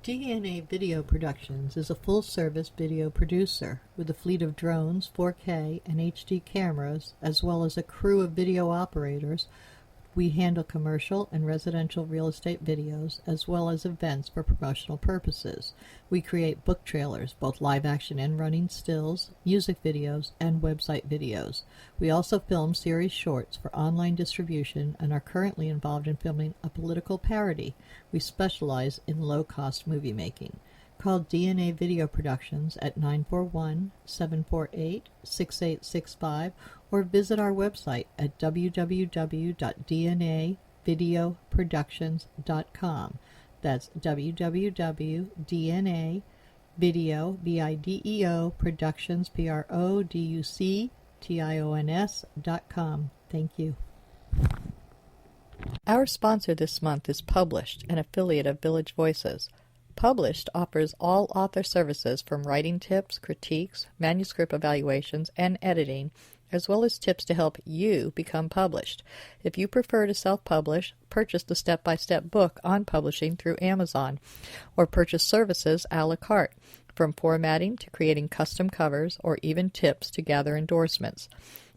DNA Video Productions is a full-service video producer with a fleet of drones, 4K, and HD cameras, as well as a crew of video operators. We handle commercial and residential real estate videos, as well as events for promotional purposes. We create book trailers, both live-action and running stills, music videos, and website videos. We also film series shorts for online distribution and are currently involved in filming a political parody. We specialize in low-cost movie making. Call DNA Video Productions at 941-748-6865 or visit our website at www.dnavideoproductions.com. That's www.dnavideoproductions.com. Thank you. Our sponsor this month is Published, an affiliate of Village Voices. Published offers all author services from writing tips, critiques, manuscript evaluations, and editing, as well as tips to help you become published. If you prefer to self-publish, purchase the step-by-step book on publishing through Amazon, or purchase services a la carte, from formatting to creating custom covers, or even tips to gather endorsements.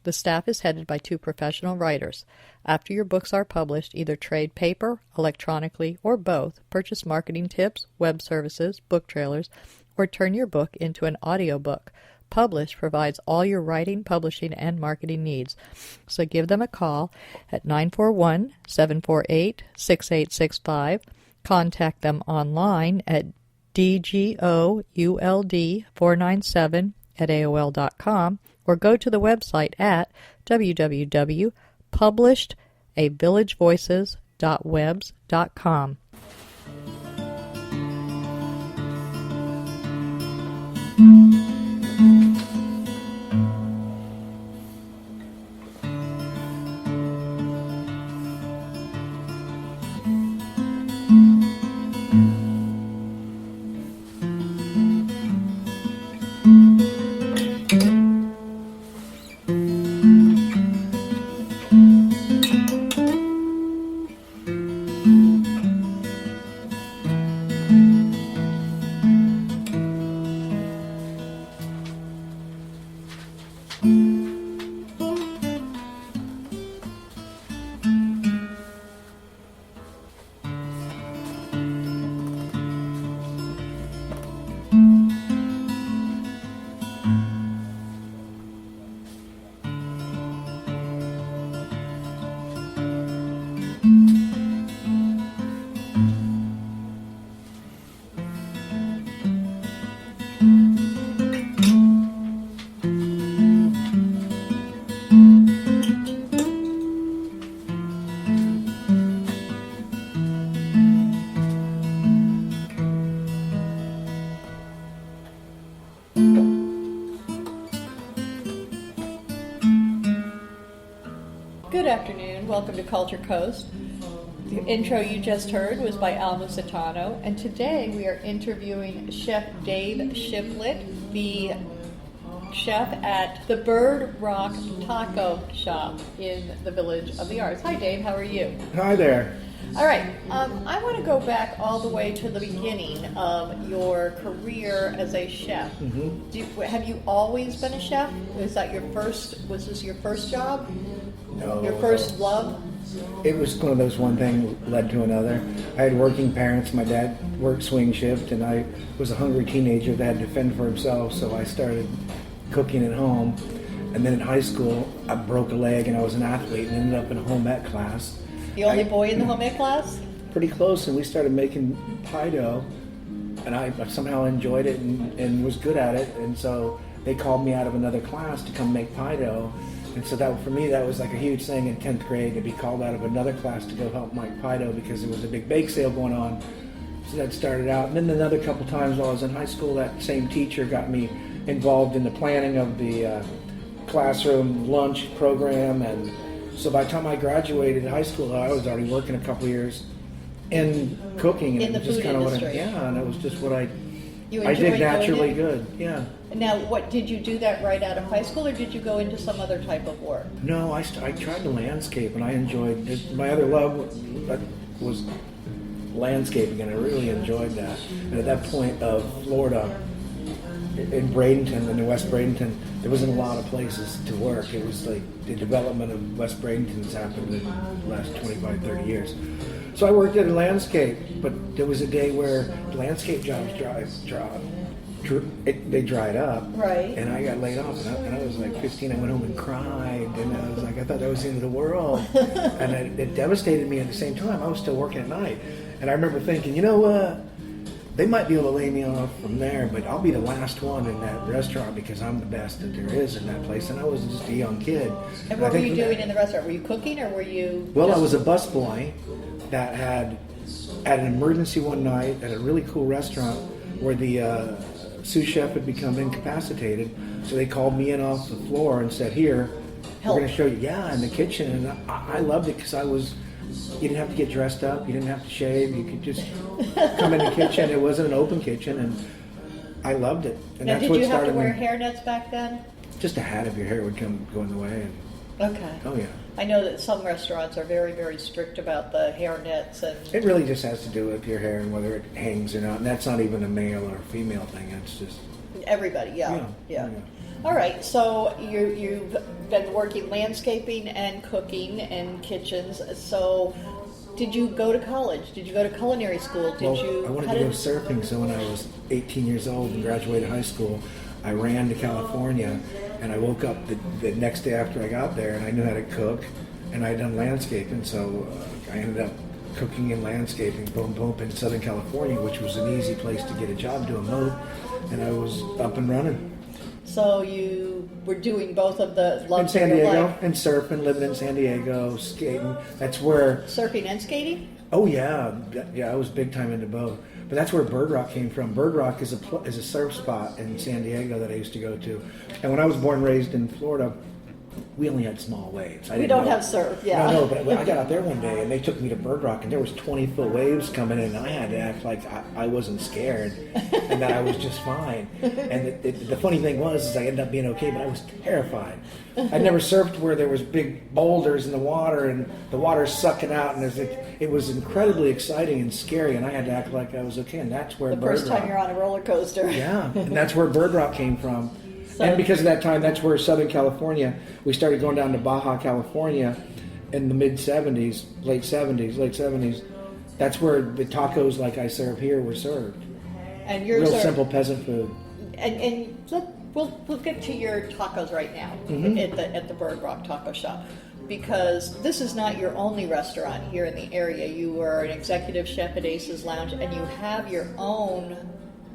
The staff is headed by 2 professional writers. After your books are published, either trade paper, electronically, or both, purchase marketing tips, web services, book trailers, or turn your book into an audiobook. Publish provides all your writing, publishing, and marketing needs. So give them a call at 941-748-6865. Contact them online at dgould497@aol.com or go to the website at www.publishedavillagevoices.webs.com. Good afternoon. Welcome to Culture Coast. The intro you just heard was by Al Musitano, and today we are interviewing Chef Dave Shiplett, the chef at the Bird Rock Taco Shop in the Village of the Arts. Hi, Dave. How are you? Hi there. All right. I want to go back all the way to the beginning of your career as a chef. Mm-hmm. Have you always been a chef? Was this your first job? No. Your first love? It was one of those, one thing led to another. I had working parents. My dad worked swing shift, and I was a hungry teenager that had to fend for himself, so I started cooking at home. And then in high school, I broke a leg, and I was an athlete and ended up in a home ec class. The only boy in the home ec class? Pretty close, and we started making pie dough, and I somehow enjoyed it and was good at it, and so they called me out of another class to come make pie dough. And so that, for me, that was like a huge thing in 10th grade, to be called out of another class to go help make pie dough because there was a big bake sale going on. So that started out. And then another couple times while I was in high school, that same teacher got me involved in the planning of the classroom lunch program. And so by the time I graduated high school, I was already working a couple years in cooking. In the food industry. And it was just what I You I did enjoyed naturally doing it? good, yeah. Now, what did you do that right out of high school, or did you go into some other type of work? No, I tried to landscape, and I enjoyed it. My other love was landscaping, and I really enjoyed that. And at that point of Florida, in Bradenton, in West Bradenton, there wasn't a lot of places to work. It was like the development of West Bradenton has happened in the last 25, 30 years. So I worked at a landscape, but there was a day where the landscape jobs they dried up. Right. And I got laid off, and I was like 15. I went home and cried, and I was like, I thought that was the end of the world. And it devastated me at the same time. I was still working at night. And I remember thinking, you know what? They might be able to lay me off from there, but I'll be the last one in that restaurant because I'm the best that there is in that place. And I was just a young kid. And what were you doing in the restaurant? Were you cooking, or were you? Well, I was a busboy that had an emergency one night at a really cool restaurant where the sous chef had become incapacitated. So they called me in off the floor and said, "Here, Help. we're going to show you." Yeah, in the kitchen, and I loved it because you didn't have to get dressed up. You didn't have to shave. You could just come in the kitchen. It wasn't an open kitchen, and I loved it. And Now, that's did what you have to started wear me. hairnets back then? Just a hat if your hair would go in the way. Okay. Oh yeah. I know that some restaurants are very, very strict about the hairnets, and It really just has to do with your hair and whether it hangs or not. And that's not even a male or female thing. It's just everybody. Yeah. Yeah. All right. So you've been working landscaping and cooking in kitchens. So did you go to college? Did you go to culinary school? Did you? I wanted to go surfing, so when I was 18 years old and graduated high school, I ran to California, and I woke up the next day after I got there, and I knew how to cook, and I had done landscaping, so I ended up cooking and landscaping, boom, boom, in Southern California, which was an easy place to get a job doing both, and I was up and running. So you were doing both of the loves In San of your Diego, life. and surfing, living in San Diego, skating. That's where. Surfing and skating? Oh yeah, I was big time into both. But that's where Bird Rock came from. Bird Rock is a surf spot in San Diego that I used to go to. And when I was born and raised in Florida, we only had small waves. We don't have surf, yeah. No, but I got out there one day and they took me to Bird Rock and there was 20-foot waves coming in and I had to act like I wasn't scared and that I was just fine. And the funny thing was I ended up being okay, but I was terrified. I'd never surfed where there was big boulders in the water and the water's sucking out, and it was incredibly exciting and scary, and I had to act like I was okay, and that's where The Bird first Rock. time you're on a roller coaster. Yeah, and that's where Bird Rock came from. So- And because of that time, that's where Southern California, we started going down to Baja California in the mid-'70s, late 70s. That's where the tacos like I serve here were served. And you're Real simple peasant food. And we'll get to your tacos right now at the Bird Rock Taco Shop, because this is not your only restaurant here in the area. You were an executive chef at Ace's Lounge, and you have your own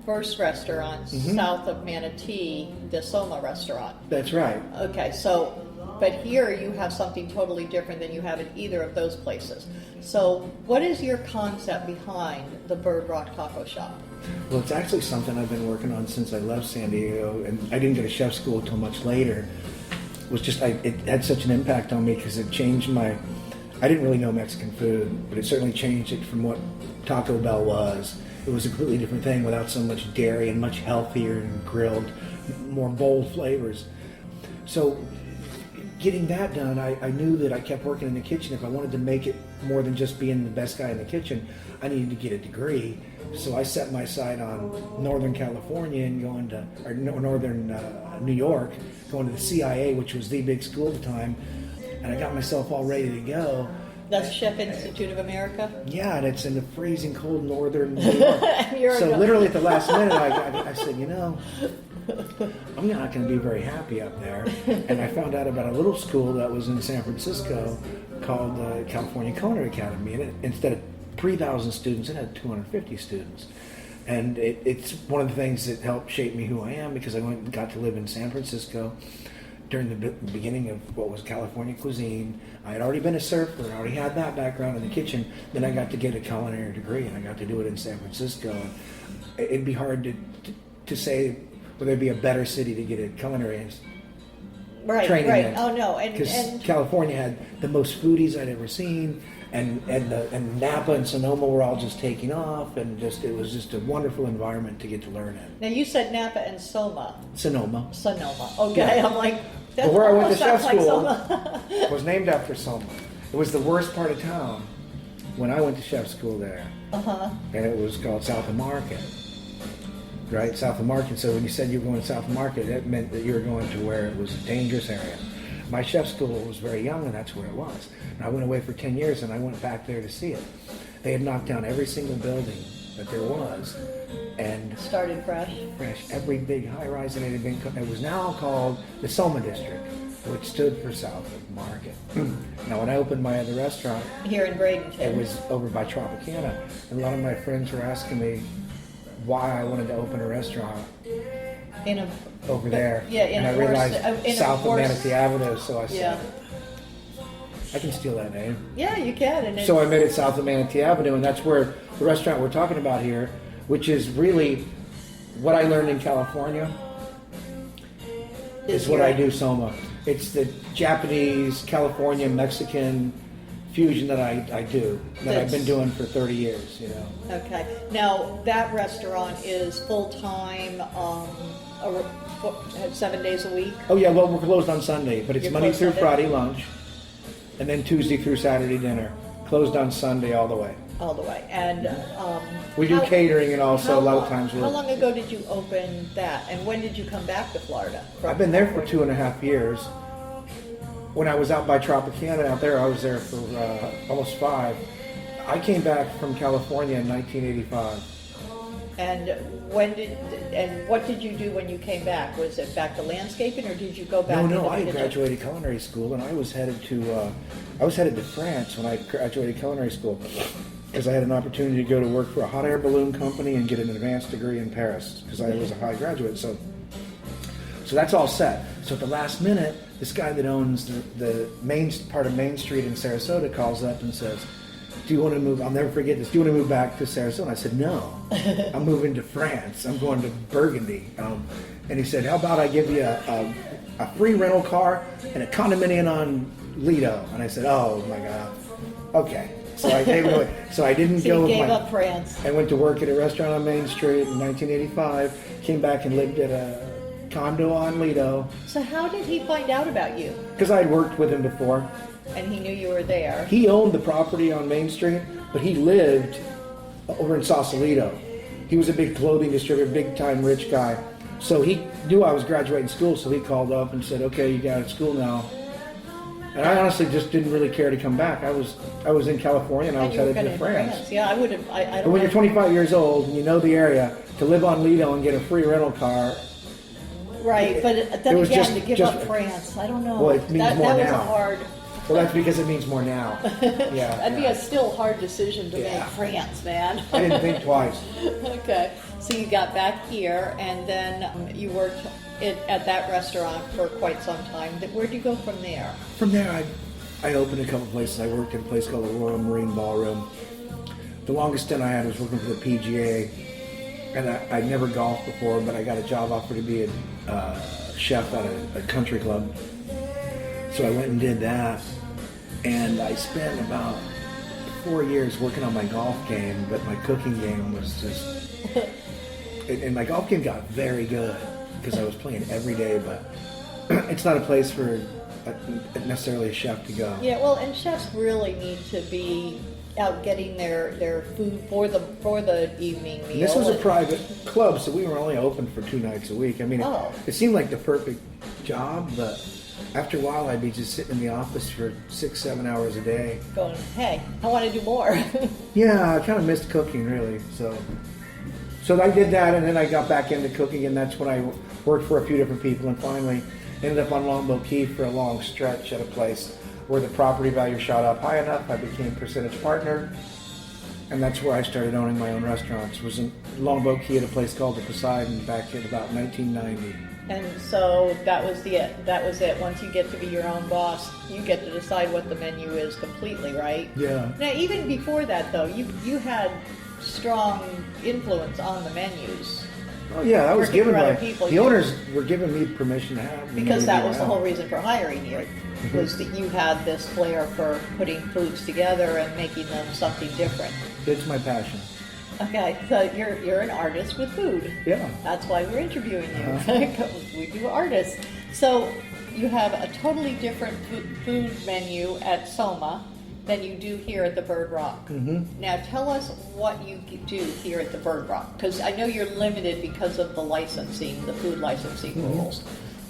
first restaurant south of Manatee, the SOMA restaurant. That's right. Okay, so, but here you have something totally different than you have in either of those places. So what is your concept behind the Bird Rock Taco Shop? Well, it's actually something I've been working on since I left San Diego, and I didn't go to chef school until much later. It was just, it had such an impact on me because it changed I didn't really know Mexican food, but it certainly changed it from what Taco Bell was. It was a completely different thing without so much dairy and much healthier and grilled, more bold flavors. So getting that done, I knew that I kept working in the kitchen. If I wanted to make it more than just being the best guy in the kitchen, I needed to get a degree. So I set my sight on Northern California and Northern New York, going to the CIA, which was the big school at the time. And I got myself all ready to go. That's Chef Institute of America? Yeah, and it's in the freezing cold northern New York. So You're literally at the last minute, I said, I'm not going to be very happy up there. And I found out about a little school that was in San Francisco called California Culinary Academy. And instead of 3,000 students, it had 250 students. And it's one of the things that helped shape me who I am, because I got to live in San Francisco during the beginning of what was California cuisine. I had already been a surfer, I already had that background in the kitchen. Then I got to get a culinary degree, and I got to do it in San Francisco. And it'd be hard to say whether there'd be a better city to get a culinary training in. Oh no, Because California had the most foodies I'd ever seen, and Napa and Sonoma were all just taking off, and it was just a wonderful environment to get to learn in. Now you said Napa and Sonoma. Sonoma. Okay, Yeah. I'm like, that But where I went to almost chef sounds like school Soma. was named after Soma. It was the worst part of town when I went to chef school there. and it was called South of Market. Right, South of Market. So when you said you were going South of Market, it meant that you were going to where it was a dangerous area. My chef school was very young, and that's where it was. And I went away for 10 years, and I went back there to see it. They had knocked down every single building that there was, and Started fresh. every big high-rise, and it was now called the SOMA district, which stood for South of Market. Now, when I opened my other restaurant, Here in Bradenton. it was over by Tropicana, and a lot of my friends were asking me why I wanted to open a restaurant in a over there. Yeah, in and a I horse- realized in a south of horse- Manatee Avenue, so I said, Yeah. I can steal that name. Yeah, you can. And So I made it south of Manatee Avenue, and that's where the restaurant we're talking about here, which is really what I learned in California, is what I do SOMA. It's the Japanese, California, Mexican fusion that I do, that I've been doing for 30 years, you know. Okay. Now, that restaurant is full-time, 7 days a week? Oh yeah, well, we're closed on Sunday, but it's You're Monday closed through Sunday? Friday lunch, and then Tuesday through Saturday dinner. Closed on Sunday all the way. All the way. And We do catering, and also a lot of how times How we're... long ago did you open that? And when did you come back to Florida? I've been there for 2.5 years. When I was out by Tropicana out there, I was there for almost 5. I came back from California in 1985. And what did you do when you came back? Was it back to landscaping, or did you go back? No, into no, the I kitchen? graduated culinary school, and I was headed to France when I graduated culinary school, because I had an opportunity to go to work for a hot air balloon company and get an advanced degree in Paris, because I was a high graduate. So that's all set. So at the last minute, this guy that owns the main part of Main Street in Sarasota calls up and says, "Do you want to move?" I'll never forget this. "Do you want to move back to Sarasota?" I said, "No, I'm moving to France. I'm going to Burgundy." And he said, "How about I give you a free rental car and a condominium on Lido?" And I said, "Oh my God, okay." So I gave it away. So I didn't So go you with gave my. up France. I went to work at a restaurant on Main Street in 1985. Came back and lived at a condo on Lido So how did he find out about you? because I'd worked with him before. And he knew you were there. He owned the property on Main Street, but he lived over in Sausalito. He was a big clothing distributor, big time rich guy. So he knew I was graduating school, so he called up and said, "Okay, you got out of school now." And I honestly just didn't really care to come back. I was in California and I was you were headed gonna to France. Yeah, I would have. I But don't when know. you're 25 years old and you know the area, to live on Lido and get a free rental car, Right, but then It was again, just- to give just- up France, I don't know. Well, it means that more was now. a hard. well, that's because it means more now. Yeah, That'd be yeah. a still hard decision to Yeah. make, France, man. I didn't think twice. Okay, so you got back here, and then you worked at that restaurant for quite some time. Where'd you go from there? From there, I opened a couple places. I worked at a place called the Royal Marine Ballroom. The longest stint I had was working for the PGA, and I'd never golfed before, but I got a job offer to be a chef at a country club. So I went and did that, and I spent about 4 years working on my golf game, but my cooking game was just... and my golf game got very good, because I was playing every day, but it's not a place for necessarily a chef to go. Yeah, well, and chefs really need to be out getting their food for the evening meal. This was a private club, so we were only open for 2 nights a week. I mean, Oh. it seemed like the perfect job, but after a while, I'd be just sitting in the office for 6-7 hours a day. Going, hey, I want to do more. Yeah, I kind of missed cooking, really. So I did that, and then I got back into cooking, and that's when I worked for a few different people, and finally ended up on Longboat Key for a long stretch at a place where the property value shot up high enough. I became percentage partner, and that's where I started owning my own restaurants. It was in Longboat Key at a place called the Poseidon back in about 1990. And so that was it. That was it. Once you get to be your own boss, you get to decide what the menu is completely, right? Yeah. Now, even before that, though, you had strong influence on the menus. Oh yeah, I was Working given for other my, people, the you- owners were giving me permission to have the Because menu that was the around. whole reason for hiring you, was that you had this flair for putting foods together and making them something different. It's my passion. Okay, so you're an artist with food. Yeah. That's why we're interviewing you. We do artists. So you have a totally different food menu at SOMA than you do here at the Bird Rock. Now tell us what you do here at the Bird Rock, because I know you're limited because of the licensing, the food licensing rules.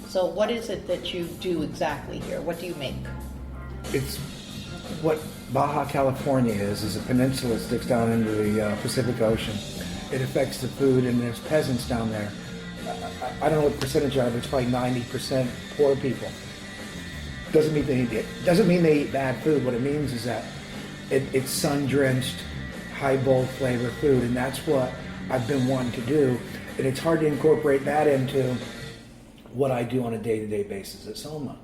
So what is it that you do exactly here? What do you make? It's what Baja California is a peninsula that sticks down into the Pacific Ocean. It affects the food, and there's peasants down there. I don't know what the percentage are, but it's probably 90% poor people. Doesn't mean they eat bad food. What it means is that it's sun-drenched, high bold flavor food, and that's what I've been wanting to do. And it's hard to incorporate that into what I do on a day-to-day basis at SOMA.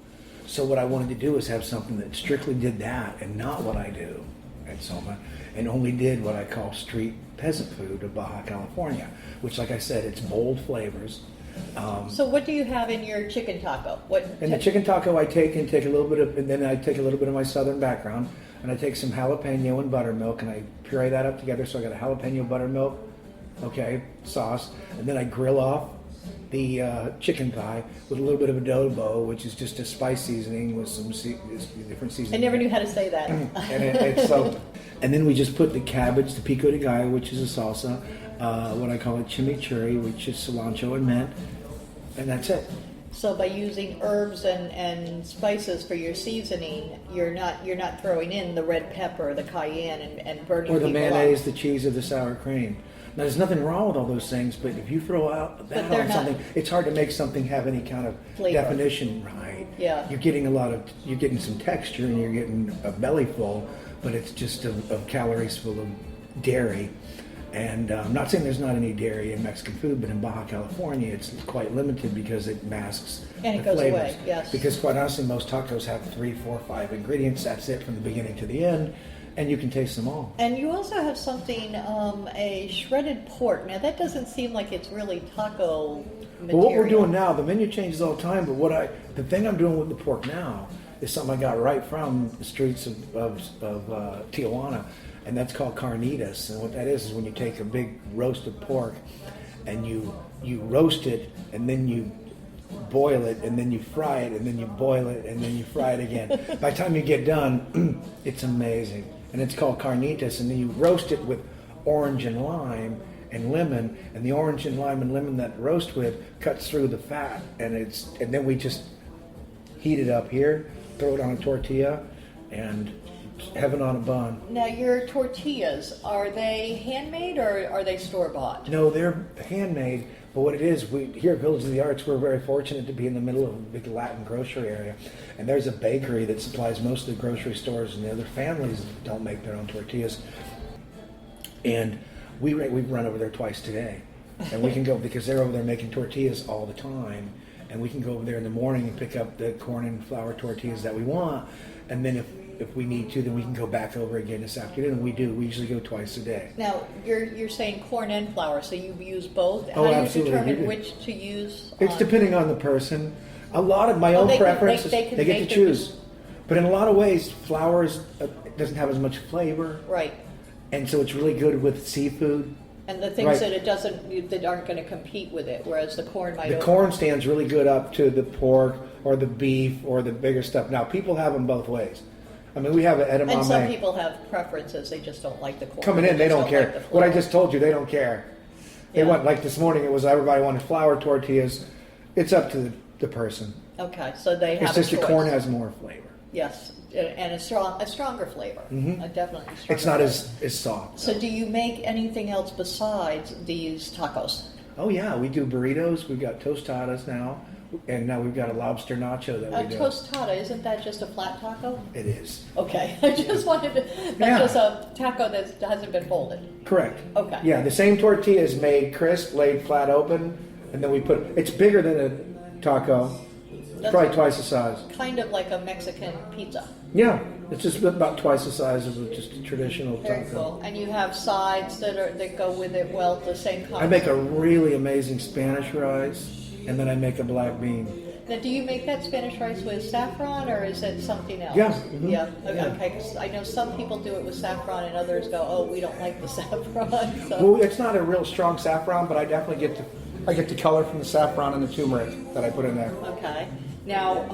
So what I wanted to do is have something that strictly did that and not what I do at SOMA, and only did what I call street peasant food of Baja California, which, like I said, it's bold flavors. So what do you have in your chicken taco? In the chicken taco, I take a little bit of, and then I take a little bit of my southern background, and I take some jalapeno and buttermilk, and I puree that up together. So I got a jalapeno buttermilk, sauce, and then I grill off the chicken thigh with a little bit of adobo, which is just a spice seasoning with some different seasonings. I never knew how to say that. And then we just put the cabbage, the pico de gallo, which is a salsa, what I call a chimichurri, which is cilantro and mint, and that's it. So by using herbs and spices for your seasoning, you're not throwing in the red pepper, the cayenne, and burning or the people mayonnaise, up. the cheese, or the sour cream. Now, there's nothing wrong with all those things, but if you throw out that on something, it's hard to make something have any kind of flavor. Definition, right? Yeah. You're getting some texture, and you're getting a belly full, but it's just of calories full of dairy. And I'm not saying there's not any dairy in Mexican food, but in Baja California, it's quite limited because it masks and it the goes flavors. away. Yes. Because quite honestly, most tacos have 3, 4, 5 ingredients. That's it from the beginning to the end, and you can taste them all. And you also have something, a shredded pork. Now that doesn't seem like it's really taco material. Well, what we're doing now, the menu changes all the time, but the thing I'm doing with the pork now is something I got right from the streets of Tijuana, and that's called carnitas. And what that is when you take a big roasted pork and you roast it, and then you boil it, and then you fry it, and then you boil it, and then you fry it again. By the time you get done, it's amazing. And it's called carnitas, and then you roast it with orange and lime and lemon, and the orange and lime and lemon that roast with cuts through the fat, and then we just heat it up here, throw it on a tortilla, and heaven on a bun. Now your tortillas, are they handmade or are they store-bought? No, they're handmade, but what it is, here at Village of the Arts, we're very fortunate to be in the middle of a big Latin grocery area, and there's a bakery that supplies most of the grocery stores, and the other families don't make their own tortillas. And we run over there twice today, and we can go, because they're over there making tortillas all the time, and we can go over there in the morning and pick up the corn and flour tortillas that we want, and then if we need to, then we can go back over again this afternoon, and we do. We usually go twice a day. Now, you're saying corn and flour, so you use both? Oh, How do you absolutely. determine which to use? It's depending on the person. A lot of my own preferences, they get to choose. But in a lot of ways, flour doesn't have as much flavor. Right. And so it's really good with seafood. And the things that that aren't going to compete with it, whereas the corn might. The corn stands really good up to the pork or the beef or the bigger stuff. Now, people have them both ways. I mean, we have an edamame. And some people have preferences. They just don't like the corn. Coming in, they don't care. Like What I just told you, they don't care. They Yeah. want, like this morning, it was everybody wanted flour tortillas. It's up to the person. Okay, so they have It's just a the choice. corn has more flavor. Yes, and a stronger flavor. A definitely stronger. It's not flavor. as soft. So, do you make anything else besides these tacos? Oh yeah, we do burritos. We've got tostadas now, and now we've got a lobster nacho that A we do. tostada, isn't that just a flat taco? It is. Okay, I just wanted to. That's just a taco that hasn't been folded. Correct. Okay. Yeah, the same tortilla is made crisp, laid flat open, and then we put. It's bigger than a taco. It's That's probably twice the size. Kind of like a Mexican pizza. Yeah, it's just about twice the size of just a traditional Very taco. cool. And you have sides that go with it. Well, the same concept. I make a really amazing Spanish rice, and then I make a black bean. Now, do you make that Spanish rice with saffron, or is it something else? Yeah, mhm. Yeah. Okay. Yeah. Okay. 'Cause I know some people do it with saffron, and others go, "Oh, we don't like the saffron." So. Well, it's not a real strong saffron, but I definitely get the color from the saffron and the turmeric that I put in there. Okay. Now,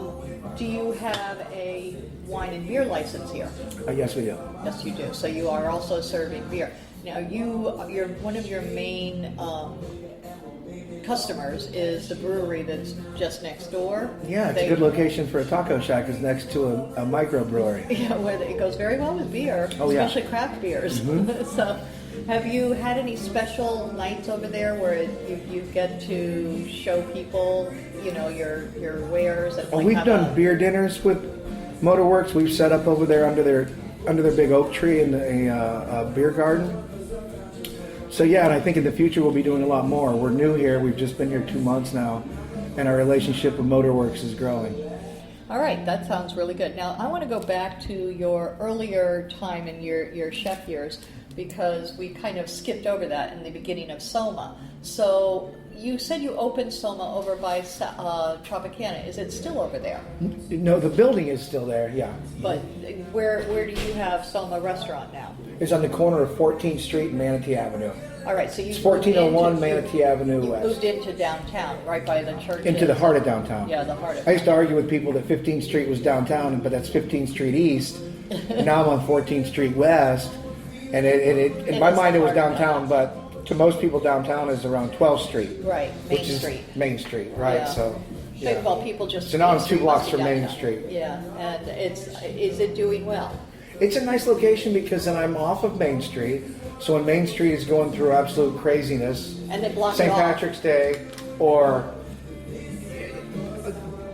do you have a wine and beer license here. Yes, we do. Yes, you do. So you are also serving beer. Now, you're one of your main customers is the brewery that's just next door. Yeah, it's a good location for a taco shack. It's next to a microbrewery. Yeah, where it goes very well with beer, Oh, yeah. especially craft beers. Mm-hmm. So, have you had any special nights over there where you get to show people, your wares? And Well, we've done beer dinners with Motorworks. We've set up over there under their big oak tree in a beer garden. So yeah, and I think in the future we'll be doing a lot more. We're new here. We've just been here 2 months now, and our relationship with Motorworks is growing. All right, that sounds really good. Now, I want to go back to your earlier time in your chef years, because we kind of skipped over that in the beginning of SOMA. So you said you opened SOMA over by Tropicana. Is it still over there? No, the building is still there, yeah. But where do you have SOMA restaurant now? It's on the corner of 14th Street and Manatee Avenue. All right, so you It's 1401 Manatee Avenue you West. moved into downtown, right by the church. Into the heart of downtown. Yeah, the heart of I used to argue with people that 15th Street was downtown, but that's 15th Street East. And now I'm on 14th Street West. And in my mind it was downtown, but to most people downtown is around 12th Street. Right, Main which is Street. Main Street, right? Yeah. So, yeah. Well, people just... So now I'm Main 2 Street blocks must be from Main downtown. Street. Yeah, and is it doing well? It's a nice location because then I'm off of Main Street. So when Main Street is going through absolute craziness, And they block St. it off. Patrick's Day or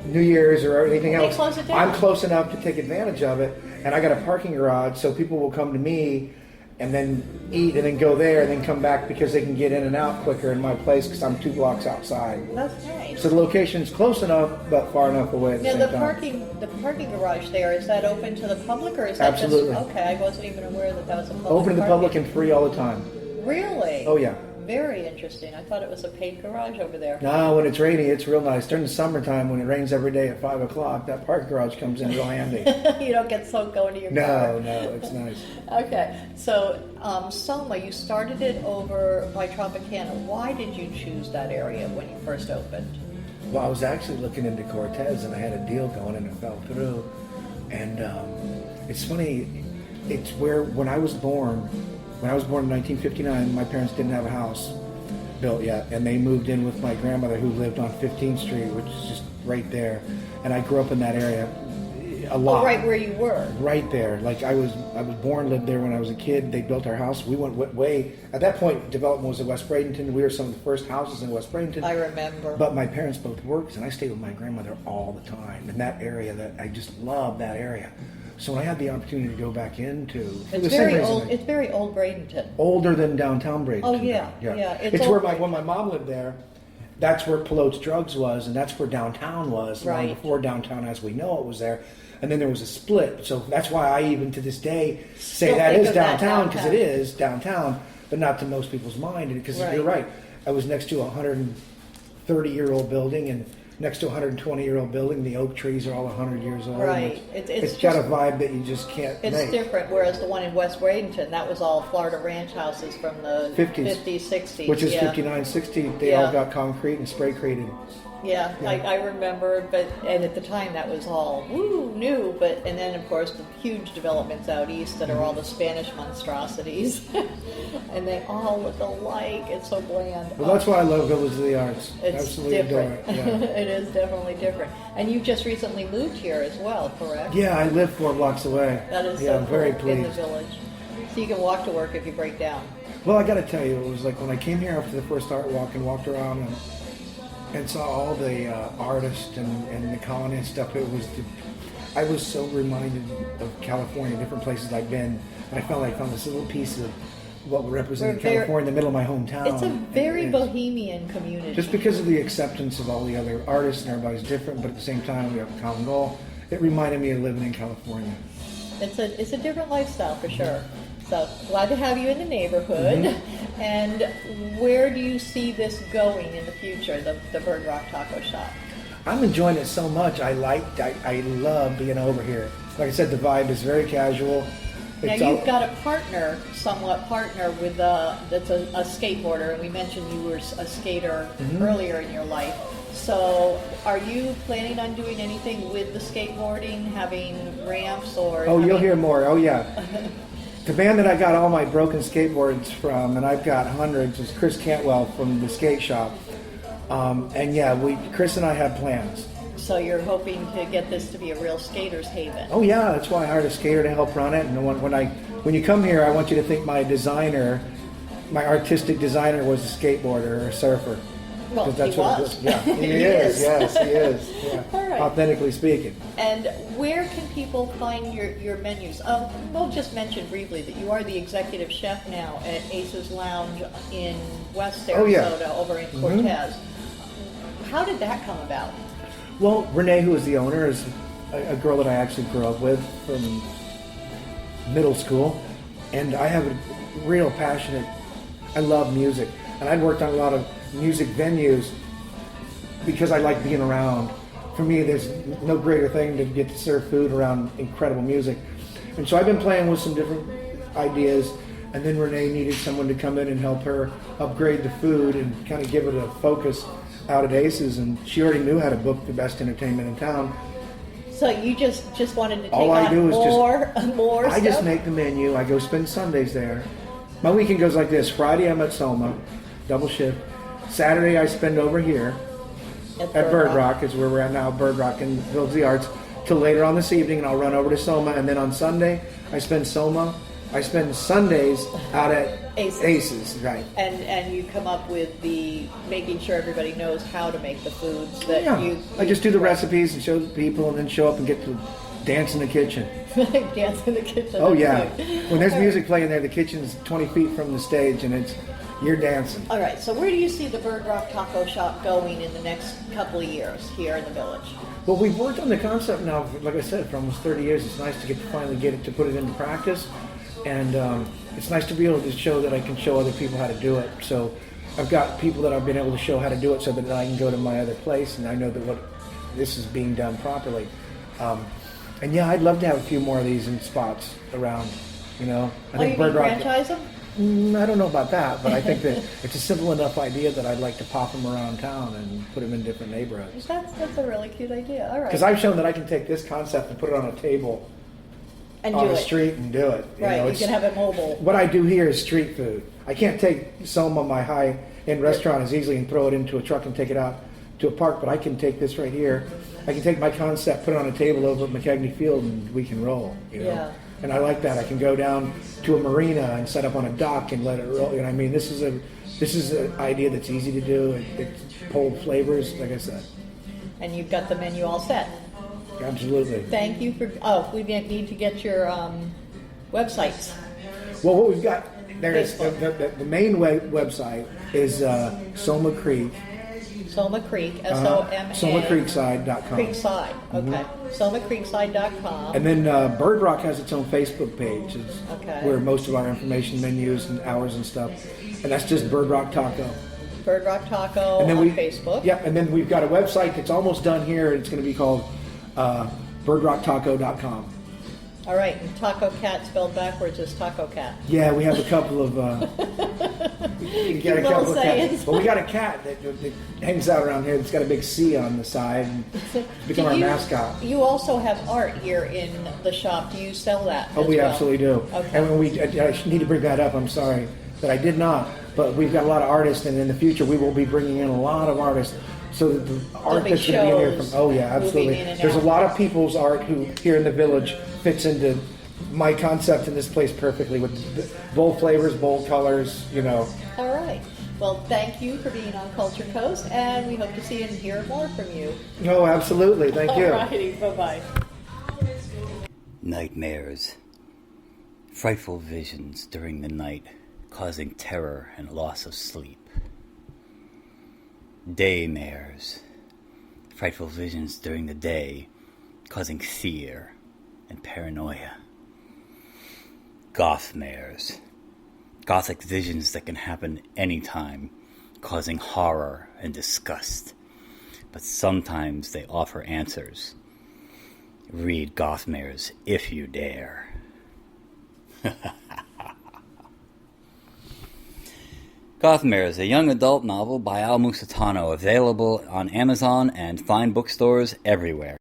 New Year's or anything They else, close it down. I'm close enough to take advantage of it. And I got a parking garage, so people will come to me and then eat and then go there and then come back because they can get in and out quicker in my place because I'm 2 blocks outside. That's nice. So the location's close enough but far enough away at the Now, same the time. parking garage there, is that open to the public, or is that Absolutely. just... Okay, I wasn't even aware that was a public Open to the parking. public and free all the time. Really? Oh yeah. Very interesting. I thought it was a paid garage over there. No, when it's rainy, it's real nice. During the summertime, when it rains every day at 5 o'clock, that parking garage comes in real handy. You don't get soaked going to your car. No, it's nice. Okay, so SOMA, you started it over by Tropicana. Why did you choose that area when you first opened? Well, I was actually looking into Cortez, and I had a deal going, and it fell through. And it's funny, it's where when I was born in 1959, my parents didn't have a house built yet, and they moved in with my grandmother who lived on 15th Street, which is just right there. And I grew up in that area a lot. Oh, right where you were. Right there. Like I was born, lived there when I was a kid. They built our house. We went way, at that point, development was in West Bradenton. We were some of the first houses in West Bradenton. I remember. But my parents both worked, and I stayed with my grandmother all the time in that area. That I just love that area. So when I had the opportunity to go back into, It's very old. It's very old Bradenton. Older than downtown Bradenton. Oh yeah. It's where when my mom lived there. That's where Pilote's Drugs was, and that's where downtown was. Long Right. before downtown, as we know it, was there. And then there was a split. So that's why I even to this day say Still that think is of that downtown, because it downtown. is downtown, but not to most people's mind. Because Right. you're right. I was next to a 130-year-old building, and next to a 120-year-old building, the oak trees are all 100 years old. Right. It's got a vibe that you just can't It's make. different, whereas the one in West Bradenton, that was all Florida ranch houses from the 50s. 60s. Which is yeah. 59, 60. They Yeah. all got concrete and spray crated. Yeah, Yeah. I remember, and at the time that was all new, and then of course the huge developments out east that are all the Spanish monstrosities, and they all look alike. It's so bland. Well, that's why I love Village of the Arts. It's Absolutely different. adore it. Yeah. It is definitely different. And you just recently moved here as well, correct? Yeah, I live 4 blocks away. That is yeah, so I'm very cool, in the pleased. village. So you can walk to work if you break down. Well, I got to tell you, it was like when I came here after the first art walk and walked around and saw all the artists and the colony and stuff. I was so reminded of California, different places I've been. And I felt like I found this little piece of what represented California in the middle of my hometown. It's a very And bohemian community. just because of the acceptance of all the other artists and everybody's different, but at the same time we have a common goal. It reminded me of living in California. It's a different lifestyle for sure. So glad to have you in the neighborhood. Mm-hmm. And where do you see this going in the future, the Bird Rock Taco Shop? I'm enjoying it so much. I love being over here. Like I said, the vibe is very casual. Now you've got a somewhat partner with that's a skateboarder, and we mentioned you were a skater earlier in your life. So are you planning on doing anything with the skateboarding, having ramps or? Oh, you'll hear more. Oh, yeah. The band that I got all my broken skateboards from, and I've got hundreds, is Chris Cantwell from the skate shop. And yeah, Chris and I have plans. So you're hoping to get this to be a real skater's haven. Oh yeah, that's why I hired a skater to help run it. And when you come here, I want you to think my artistic designer was a skateboarder or a surfer. Well, that's he was. Yeah, he is. Yes, he is. Yeah. All right. Authentically speaking. And where can people find your menus? We'll just mention briefly that you are the executive chef now at Ace's Lounge in West Sarasota, over in Cortez. How did that come about? Well, Renee, who is the owner, is a girl that I actually grew up with from middle school, and I have a real I love music, and I'd worked on a lot of music venues because I like being around. For me, there's no greater thing to get to serve food around incredible music, and so I've been playing with some different ideas, and then Renee needed someone to come in and help her upgrade the food and kind of give it a focus out at Ace's, and she already knew how to book the best entertainment in town. So you just wanted to take All I do is more I stuff? just make the menu. I go spend Sundays there. My weekend goes like this. Friday I'm at SOMA, double shift. Saturday I spend over here at Bird Rock, is where we're at now, Bird Rock in Village of the Arts, till later on this evening, and I'll run over to SOMA, and then on Sunday I spend Sundays out at Ace's, right. And you come up with making sure everybody knows how to make the foods that I just do the recipes and show the people, and then show up and get to dance in the kitchen. Dance in the kitchen. Oh yeah. When there's music playing there, the kitchen's 20 feet from the stage, and you're dancing. All right, so where do you see the Bird Rock Taco Shop going in the next couple of years here in the village? Well, we've worked on the concept now, like I said, for almost 30 years. It's nice to finally get it, to put it into practice. And it's nice to be able to show that I can show other people how to do it. So I've got people that I've been able to show how to do it, so that I can go to my other place and I know that this is being done properly. And yeah, I'd love to have a few more of these in spots around. I think Bird Rock. Franchise them? I don't know about that, but I think that it's a simple enough idea that I'd like to pop them around town and put them in different neighborhoods. That's a really cute idea. All right. Because I've shown that I can take this concept and put it on a table and on the street and do it. You can have it mobile. What I do here is street food. I can't take SOMA, my high-end restaurant, as easily and throw it into a truck and take it out to a park, but I can take this right here. I can take my concept, put it on a table over at McKegney Field, and we can roll. Yeah. And I like that. I can go down to a marina and set up on a dock and let it roll. I mean, this is an idea that's easy to do. It's pulled flavors, like I said. And you've got the menu all set. Absolutely. Thank you for. We need to get your websites. Well, what we've got there is the main website is SOMA Creek. SOMA Creek, SOMA. SOMACreekside.com. Creekside, okay. SOMACreekside.com. And then Bird Rock has its own Facebook page, where most of our information, menus and hours and stuff. And that's just Bird Rock Taco. Bird Rock Taco on Facebook. Yep, and then we've got a website that's almost done here. It's going to be called birdrocktaco.com. All right, and Taco Cat spelled backwards is Taco Cat. Yeah, we have a couple of. We got a couple of cats. Well, we got a cat that hangs out around here. That's got a big C on the side. And it's become our mascot. You also have art here in the shop. Do you sell that? Oh, we absolutely do. Okay. And I need to bring that up. I'm sorry that I did not. But we've got a lot of artists, and in the future we will be bringing in a lot of artists. So that the art that's going to be in here from absolutely. There's a lot of people's art who here in the village fits into my concept in this place perfectly with bold flavors, bold colors, All right. Well, thank you for being on Culture Coast, and we hope to see and hear more from you. Oh, absolutely. Thank you. All righty. Bye-bye. Nightmares. Frightful visions during the night, causing terror and loss of sleep. Daymares. Frightful visions during the day, causing fear and paranoia. Gothmares. Gothic visions that can happen anytime, causing horror and disgust. But sometimes they offer answers. Read Gothmares if you dare. Gothmere is a young adult novel by Al Musitano, available on Amazon and fine bookstores everywhere.